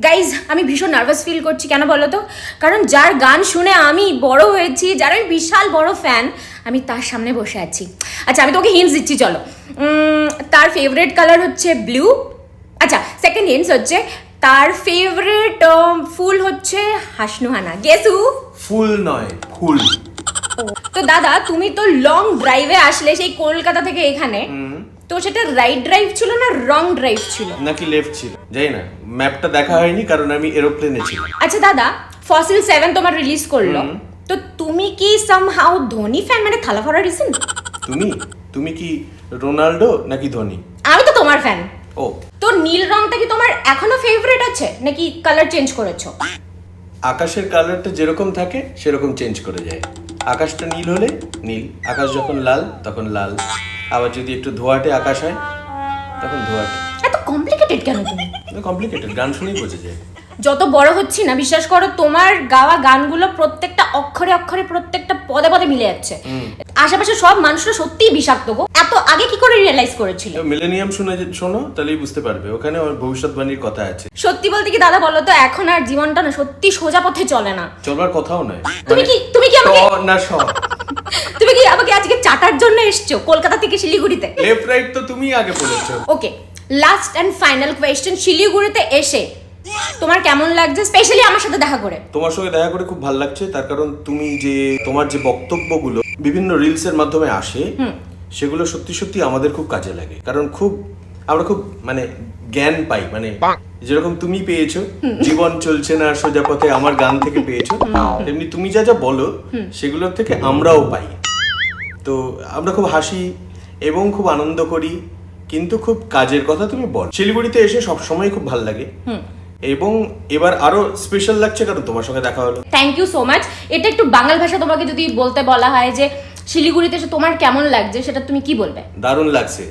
Guys আমি ভীষণ nervous feel করছি, কেন বলো তো? কারণ যার গান শুনে আমি বড় হয়েছি, যার আমি বিশাল বড় ফ্যান, আমি তার সামনে বসে আছি। আচ্ছা আমি তোকে হিন্টস দিচ্ছি, চলো। তার ফেভারিট কালার হচ্ছে ব্লু। আচ্ছা সেকেন্ড হিন্টস হচ্ছে তার ফেভারিট ফুল হচ্ছে হাসনুহানা। গেসু ফুল নয়, ফুল। তো দাদা তুমি তো লং ড্রাইভে আসলে সেই কলকাতা থেকে এখানে, তো সেটা রাইট ড্রাইভ ছিল না রং ড্রাইভ ছিল? নাকি লেফট ছিল জানি না, ম্যাপটা দেখা হয়নি কারণ আমি এরোপ্লেনে ছিলাম। আচ্ছা দাদা, ফসিল 7 তোমার রিলিজ করলো, তো তুমি কি সামহাউ ধোনি ফ্যান, মানে থালা ফরা রিজন? তুমি কি রোনাল্ডো নাকি ধোনি? আমি তো তোমার ফ্যান। ও, তো নীল রংটা কি তোমার এখনো ফেভারিট আছে নাকি কালার চেঞ্জ করেছো? আকাশের কালারটা যেরকম থাকে সেরকম চেঞ্জ করে যায়। আকাশটা নীল হলে নীল, আকাশ যখন লাল তখন লাল, আবার যদি একটু ধোঁয়াটে আকাশ হয় তখন ধোঁয়াটে। এত কমপ্লিকেটেড কেন তুমি? কমপ্লিকেটেড, গান শুনেই বোঝা যায়। যত বড় হচ্ছি না, বিশ্বাস করো তোমার গাওয়া গানগুলো প্রত্যেকটা অক্ষরে অক্ষরে প্রত্যেকটা পদে পদে মিলে যাচ্ছে। আশেপাশে সব মানুষরা সত্যিই বিষাক্ত গো। এত আগে কি করে রিয়েলাইজ করেছিল? মিলেনিয়াম শোনো তাহলেই বুঝতে পারবে, ওখানে আমার ভবিষ্যৎবাণীর কথা আছে। সত্যি বলতে কি দাদা বলো তো, এখন আর জীবনটা না সত্যি সোজা পথে চলে না। চলবার কথাও নয়। তুমি কি আমাকে না তুমি কি আমাকে আজকে চাটার জন্য এসছো কলকাতা থেকে শিলিগুড়িতে? লেফট রাইট তো তুমি আগে বলেছো। ওকে, লাস্ট এন্ড ফাইনাল কোয়েশ্চেন, শিলিগুড়িতে এসে তোমার কেমন লাগছে, স্পেশালি আমার সাথে দেখা করে? তোমার সঙ্গে দেখা করে খুব ভালো লাগছে, তার কারণ তুমি যে তোমার যে বক্তব্যগুলো বিভিন্ন রিলস এর মাধ্যমে আসে, সেগুলো সত্যি সত্যি আমাদের খুব কাজে লাগে। কারণ আমরা খুব মানে জ্ঞান পাই, মানে যেরকম তুমি পেয়েছো জীবন চলছে না সোজা পথে আমার গান থেকে পেয়েছো, তেমনি তুমি যা যা বলো সেগুলোর থেকে আমরাও পাই। তো আমরা খুব হাসি এবং খুব আনন্দ করি, কিন্তু খুব কাজের কথা তুমি বল। শিলিগুড়িতে এসে সব সময় খুব ভালো লাগে, এবং এবার আরো স্পেশাল লাগছে কারণ তোমার সঙ্গে দেখা হলো। Thank you so much. এটা একটু বাংলা ভাষা তোমাকে যদি বলতে বলা হয় যে শিলিগুড়িতে এসে তোমার কেমন লাগছে, সেটা তুমি কি বলবে? দারুণ লাগছে।